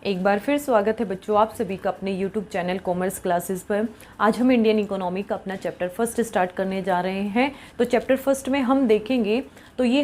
एक बार फिर स्वागत है बच्चों आप सभी का अपने YouTube चैनल कॉमर्स क्लासेस पर। आज हम इंडियन इकोनॉमी का अपना चैप्टर फर्स्ट स्टार्ट करने जा रहे हैं। तो चैप्टर फर्स्ट में हम देखेंगे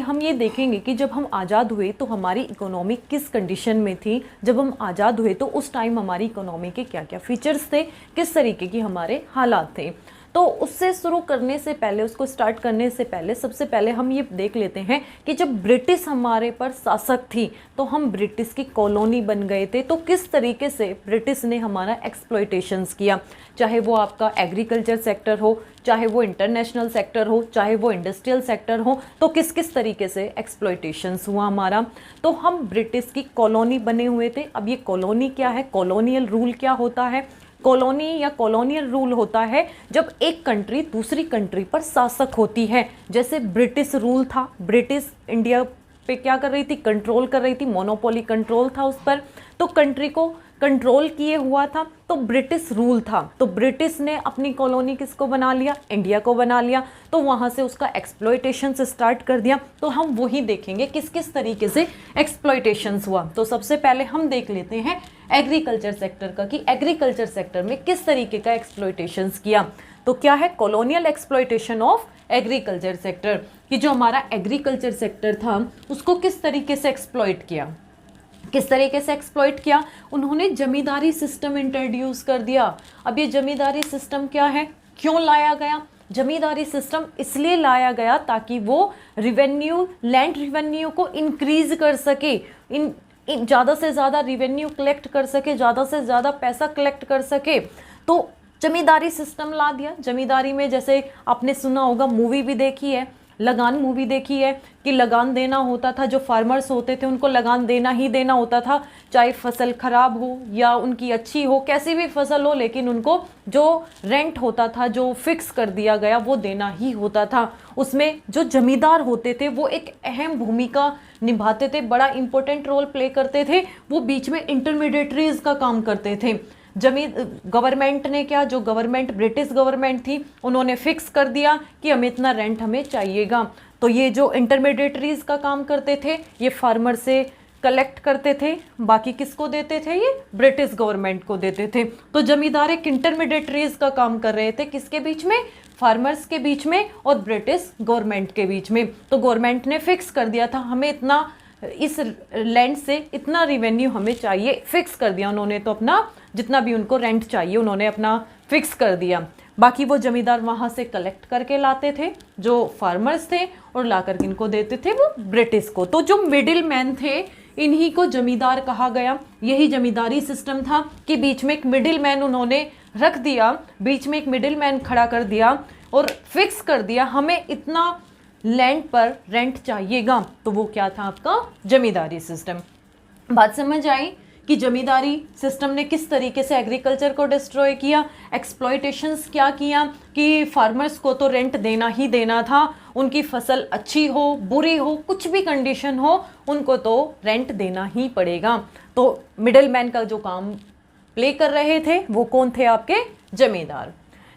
हम ये देखेंगे कि जब हम आज़ाद हुए तो हमारी इकोनॉमी किस कंडीशन में थी। जब हम आज़ाद हुए तो उस टाइम हमारी इकोनॉमी के क्या क्या फीचर्स थे, किस तरीके की हमारे हालात थे। तो उससे शुरू करने से पहले, उसको स्टार्ट करने से पहले सबसे पहले हम ये देख लेते हैं कि जब ब्रिटिश हमारे पर शासक थी तो हम ब्रिटिश की कॉलोनी बन गए थे। तो किस तरीके से ब्रिटिश ने हमारा एक्सप्लॉयटेशंस किया, चाहे वो आपका एग्रीकल्चर सेक्टर हो, चाहे वो इंटरनेशनल सेक्टर हो, चाहे वो इंडस्ट्रियल सेक्टर हो, तो किस किस तरीके से एक्सप्लॉयटेशंस हुआ हमारा। तो हम ब्रिटिश की कॉलोनी बने हुए थे। अब ये कॉलोनी क्या है, कॉलोनियल रूल क्या होता है। कॉलोनी या कॉलोनियल रूल होता है जब एक कंट्री दूसरी कंट्री पर शासक होती है। जैसे ब्रिटिश रूल था, ब्रिटिश इंडिया पे क्या कर रही थी, कंट्रोल कर रही थी, मोनोपोली कंट्रोल था उस पर, तो कंट्री को कंट्रोल किए हुआ था, तो ब्रिटिश रूल था। तो ब्रिटिश ने अपनी कॉलोनी किसको बना लिया, इंडिया को बना लिया, तो वहाँ से उसका एक्सप्लॉयटेशन स्टार्ट कर दिया। तो हम वही देखेंगे किस किस तरीके से एक्सप्लॉयटेशंस हुआ। तो सबसे पहले हम देख लेते हैं एग्रीकल्चर सेक्टर का, कि एग्रीकल्चर सेक्टर में किस तरीके का एक्सप्लॉयटेशंस किया। तो क्या है, colonial exploitation of agriculture sector, कि जो हमारा एग्रीकल्चर सेक्टर था उसको किस तरीके से एक्सप्लॉयट किया। किस तरीके से एक्सप्लॉइट किया, उन्होंने जमींदारी सिस्टम इंट्रोड्यूस कर दिया। अब ये जमींदारी सिस्टम क्या है, क्यों लाया गया। जमींदारी सिस्टम इसलिए लाया गया ताकि वो रिवेन्यू, लैंड रिवेन्यू को इंक्रीज कर सके, इन ज़्यादा से ज़्यादा रिवेन्यू कलेक्ट कर सके, ज़्यादा से ज़्यादा पैसा कलेक्ट कर सके। तो जमींदारी सिस्टम ला दिया। जमींदारी में जैसे आपने सुना होगा, मूवी भी देखी है, लगान मूवी देखी है, कि लगान देना होता था, जो फार्मर्स होते थे उनको लगान देना ही देना होता था, चाहे फसल खराब हो या उनकी अच्छी हो, कैसी भी फसल हो, लेकिन उनको जो रेंट होता था, जो फिक्स कर दिया गया, वो देना ही होता था। उसमें जो जमींदार होते थे वो एक अहम भूमिका निभाते थे, बड़ा इंपॉर्टेंट रोल प्ले करते थे। वो बीच में इंटरमीडिएटरीज का काम करते थे। गवर्नमेंट ने क्या, जो गवर्नमेंट ब्रिटिश गवर्नमेंट थी, उन्होंने फिक्स कर दिया कि हमें इतना रेंट हमें चाहिएगा। तो ये जो इंटरमीडिएटरीज का काम करते थे, ये फार्मर से कलेक्ट करते थे, बाकी किसको देते थे, ये ब्रिटिश गवर्नमेंट को देते थे। तो जमींदार एक इंटरमीडिएटरीज का काम कर रहे थे, किसके बीच में, फार्मर्स के बीच में और ब्रिटिश गवर्नमेंट के बीच में। तो गवर्नमेंट ने फिक्स कर दिया था, हमें इतना, इस लैंड से इतना रिवेन्यू हमें चाहिए, फिक्स कर दिया उन्होंने। तो अपना जितना भी उनको रेंट चाहिए उन्होंने अपना फिक्स कर दिया। बाकी वो जमींदार वहाँ से कलेक्ट करके लाते थे, जो फार्मर्स थे, और ला करके इनको देते थे वो ब्रिटिश को। तो जो मिडिल मैन थे, इन्हीं को जमींदार कहा गया। यही जमींदारी सिस्टम था कि बीच में एक मिडिल मैन उन्होंने रख दिया, बीच में एक मिडिल मैन खड़ा कर दिया और फिक्स कर दिया, हमें इतना लैंड पर रेंट चाहिएगा। तो वो क्या था, आपका जमींदारी सिस्टम। बात समझ आई कि जमींदारी सिस्टम ने किस तरीके से एग्रीकल्चर को डिस्ट्रॉय किया, एक्सप्लॉयटेशंस क्या किया, कि फार्मर्स को तो रेंट देना ही देना था, उनकी फसल अच्छी हो बुरी हो, कुछ भी कंडीशन हो, उनको तो रेंट देना ही पड़ेगा। तो मिडिल मैन का जो काम प्ले कर रहे थे वो कौन थे, आपके जमींदार।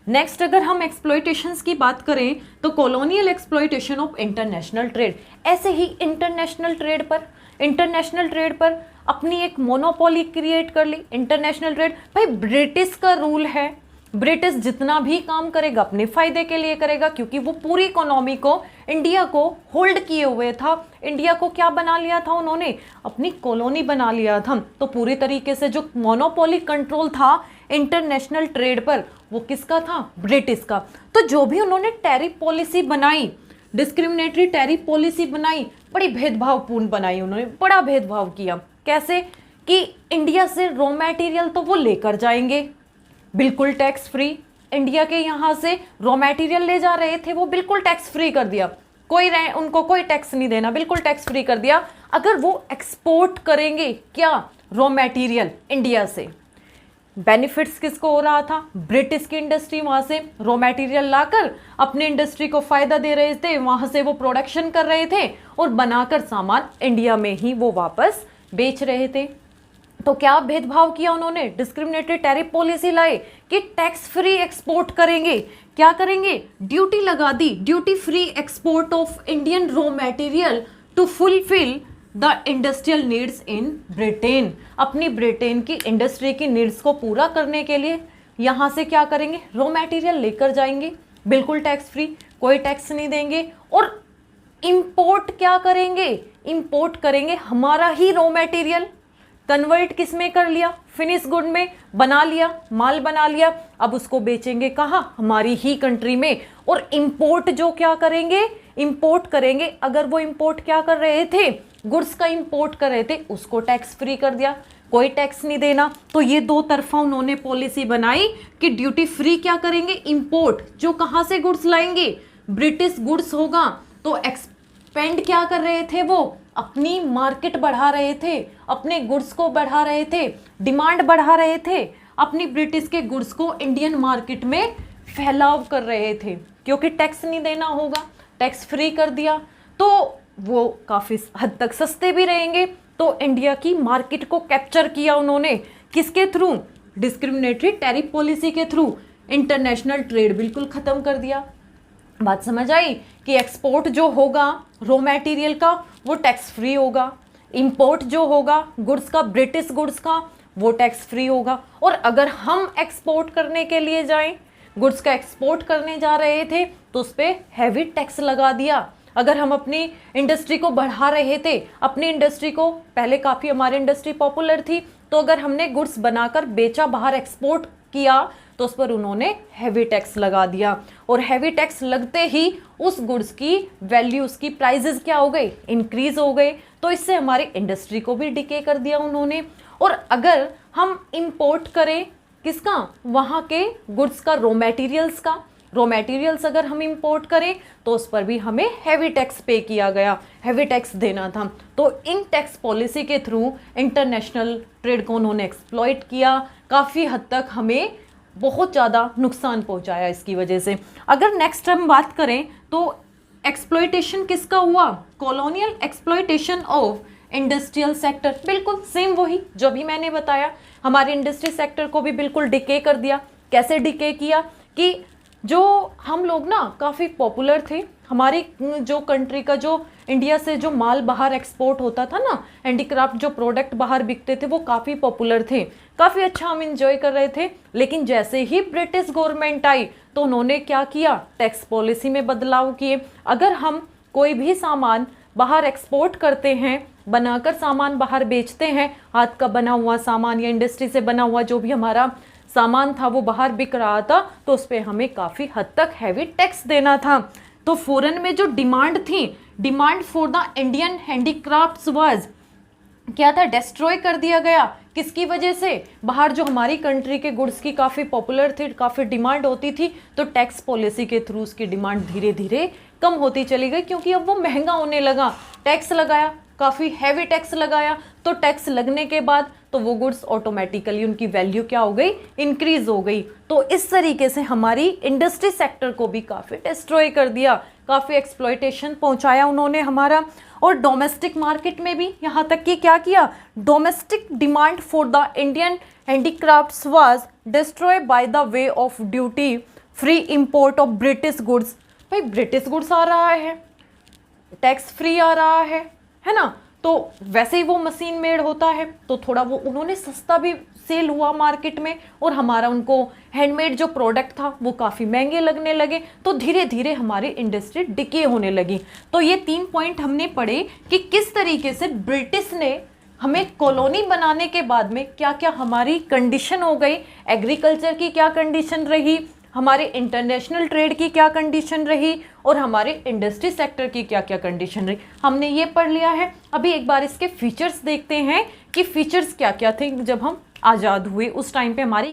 नेक्स्ट अगर हम एक्सप्लॉयटेशंस की बात करें तो colonial exploitation of international trade. ऐसे ही इंटरनेशनल ट्रेड पर अपनी एक मोनोपोली क्रिएट कर ली। इंटरनेशनल ट्रेड, भाई ब्रिटिश का रूल है, ब्रिटिश जितना भी काम करेगा अपने फायदे के लिए करेगा, क्योंकि वो पूरी इकोनॉमी को, इंडिया को होल्ड किए हुए था। इंडिया को क्या बना लिया था उन्होंने, अपनी कॉलोनी बना लिया था। तो पूरी तरीके से जो मोनोपोली कंट्रोल था इंटरनेशनल ट्रेड पर, वो किसका था, ब्रिटिश का। तो जो भी उन्होंने टैरिफ पॉलिसी बनाई, डिस्क्रिमिनेटरी टैरिफ पॉलिसी बनाई, बड़ी भेदभावपूर्ण बनाई, उन्होंने बड़ा भेदभाव किया। कैसे, कि इंडिया से रॉ मटेरियल तो वो लेकर जाएंगे बिल्कुल टैक्स फ्री, इंडिया के यहाँ से रॉ मटेरियल ले जा रहे थे वो बिल्कुल टैक्स फ्री कर दिया, उनको कोई टैक्स नहीं देना, बिल्कुल टैक्स फ्री कर दिया। अगर वो एक्सपोर्ट करेंगे क्या, रॉ मटेरियल इंडिया से, बेनिफिट्स किसको हो रहा था, ब्रिटिश की इंडस्ट्री वहाँ से रॉ मटेरियल लाकर अपनी इंडस्ट्री को फ़ायदा दे रहे थे, वहाँ से वो प्रोडक्शन कर रहे थे और बनाकर सामान इंडिया में ही वो वापस बेच रहे थे। तो क्या भेदभाव किया उन्होंने, डिस्क्रिमिनेटरी टैरिफ पॉलिसी लाए कि टैक्स फ्री एक्सपोर्ट करेंगे। क्या करेंगे, ड्यूटी लगा दी, duty free export of Indian raw material to fulfil the industrial needs in Britain, अपनी ब्रिटेन की इंडस्ट्री की नीड्स को पूरा करने के लिए यहाँ से क्या करेंगे, रॉ मटेरियल लेकर जाएंगे, बिल्कुल टैक्स फ्री, कोई टैक्स नहीं देंगे। और इंपोर्ट क्या करेंगे, इंपोर्ट करेंगे हमारा ही रॉ मटेरियल, कन्वर्ट किस में कर लिया, फिनिश गुड में बना लिया, माल बना लिया, अब उसको बेचेंगे कहाँ, हमारी ही कंट्री में। और इंपोर्ट जो क्या करेंगे, इंपोर्ट करेंगे, अगर वो इंपोर्ट क्या कर रहे थे, गुड्स का इंपोर्ट कर रहे थे, उसको टैक्स फ्री कर दिया, कोई टैक्स नहीं देना। तो ये दो तरफा उन्होंने पॉलिसी बनाई कि ड्यूटी फ्री क्या करेंगे, इंपोर्ट, जो कहाँ से गुड्स लाएंगे, ब्रिटिश गुड्स होगा। तो एक्सपेंड क्या कर रहे थे, वो अपनी मार्केट बढ़ा रहे थे, अपने गुड्स को बढ़ा रहे थे, डिमांड बढ़ा रहे थे, अपनी ब्रिटिश के गुड्स को इंडियन मार्केट में फैलाव कर रहे थे, क्योंकि टैक्स नहीं देना होगा, टैक्स फ्री कर दिया तो वो काफ़ी हद तक सस्ते भी रहेंगे। तो इंडिया की मार्केट को कैप्चर किया उन्होंने, किसके थ्रू, डिस्क्रिमिनेटरी टैरिफ पॉलिसी के थ्रू। इंटरनेशनल ट्रेड बिल्कुल ख़त्म कर दिया। बात समझ आई कि एक्सपोर्ट जो होगा रॉ मटेरियल का वो टैक्स फ्री होगा, इंपोर्ट जो होगा गुड्स का, ब्रिटिश गुड्स का, वो टैक्स फ्री होगा। और अगर हम एक्सपोर्ट करने के लिए जाएं, गुड्स का एक्सपोर्ट करने जा रहे थे तो उस पर हैवी टैक्स लगा दिया। अगर हम अपनी इंडस्ट्री को बढ़ा रहे थे, अपनी इंडस्ट्री को, पहले काफ़ी हमारी इंडस्ट्री पॉपुलर थी, तो अगर हमने गुड्स बनाकर बेचा, बाहर एक्सपोर्ट किया, तो उस पर उन्होंने हैवी टैक्स लगा दिया। और हैवी टैक्स लगते ही उस गुड्स की वैल्यू, उसकी प्राइजेस क्या हो गए, इंक्रीज हो गए। तो इससे हमारी इंडस्ट्री को भी डिके कर दिया उन्होंने। और अगर हम इंपोर्ट करें किसका, वहाँ के गुड्स का, रॉ मटेरियल्स का, रॉ मटेरियल्स अगर हम इंपोर्ट करें तो उस पर भी हमें हैवी टैक्स पे किया गया, हैवी टैक्स देना था। तो इन टैक्स पॉलिसी के थ्रू इंटरनेशनल ट्रेड को उन्होंने एक्सप्लॉइट किया, काफ़ी हद तक हमें बहुत ज़्यादा नुकसान पहुंचाया इसकी वजह से। अगर नेक्स्ट हम बात करें तो एक्सप्लॉइटेशन किसका हुआ, colonial exploitation of industrial sector, बिल्कुल सेम वही जो भी मैंने बताया, हमारे इंडस्ट्री सेक्टर को भी बिल्कुल डिके कर दिया। कैसे डिके किया कि जो हम लोग ना काफ़ी पॉपुलर थे, हमारी जो कंट्री का, जो इंडिया से जो माल बाहर एक्सपोर्ट होता था ना, हैंडीक्राफ्ट जो प्रोडक्ट बाहर बिकते थे, वो काफ़ी पॉपुलर थे, काफ़ी अच्छा हम इंजॉय कर रहे थे। लेकिन जैसे ही ब्रिटिश गवर्नमेंट आई तो उन्होंने क्या किया, टैक्स पॉलिसी में बदलाव किए। अगर हम कोई भी सामान बाहर एक्सपोर्ट करते हैं, बनाकर सामान बाहर बेचते हैं, हाथ का बना हुआ सामान या इंडस्ट्री से बना हुआ जो भी हमारा सामान था वो बाहर बिक रहा था, तो उस पर हमें काफ़ी हद तक हैवी टैक्स देना था। तो फॉरेन में जो डिमांड थी, demand for the Indian handicrafts was क्या था, डिस्ट्रॉय कर दिया गया। किसकी वजह से, बाहर जो हमारी कंट्री के गुड्स की काफ़ी पॉपुलर थी, काफ़ी डिमांड होती थी, तो टैक्स पॉलिसी के थ्रू उसकी डिमांड धीरे धीरे कम होती चली गई, क्योंकि अब वो महंगा होने लगा। टैक्स लगाया, काफ़ी हैवी टैक्स लगाया, तो टैक्स लगने के बाद तो वो गुड्स ऑटोमेटिकली उनकी वैल्यू क्या हो गई, इंक्रीज हो गई। तो इस तरीके से हमारी इंडस्ट्री सेक्टर को भी काफ़ी डिस्ट्रॉय कर दिया, काफ़ी एक्सप्लॉयटेशन पहुंचाया उन्होंने हमारा। और डोमेस्टिक मार्केट में भी यहाँ तक कि क्या किया, domestic demand for the Indian handicrafts was destroy by the way of duty free import of British goods. भाई ब्रिटिश गुड्स आ रहा है, टैक्स फ्री आ रहा है ना, तो वैसे ही वो मशीन मेड होता है, तो थोड़ा वो उन्होंने सस्ता भी सेल हुआ मार्केट में, और हमारा उनको हैंडमेड जो प्रोडक्ट था वो काफ़ी महंगे लगने लगे। तो धीरे धीरे हमारी इंडस्ट्री डिके होने लगी। तो ये 3 पॉइंट हमने पढ़े कि किस तरीके से ब्रिटिश ने हमें कॉलोनी बनाने के बाद में क्या क्या हमारी कंडीशन हो गई, एग्रीकल्चर की क्या कंडीशन रही, हमारे इंटरनेशनल ट्रेड की क्या कंडीशन रही, और हमारे इंडस्ट्री सेक्टर की क्या क्या कंडीशन रही, हमने ये पढ़ लिया है। अभी एक बार इसके फीचर्स देखते हैं कि फीचर्स क्या क्या थे जब हम आज़ाद हुए, उस टाइम पे हमारी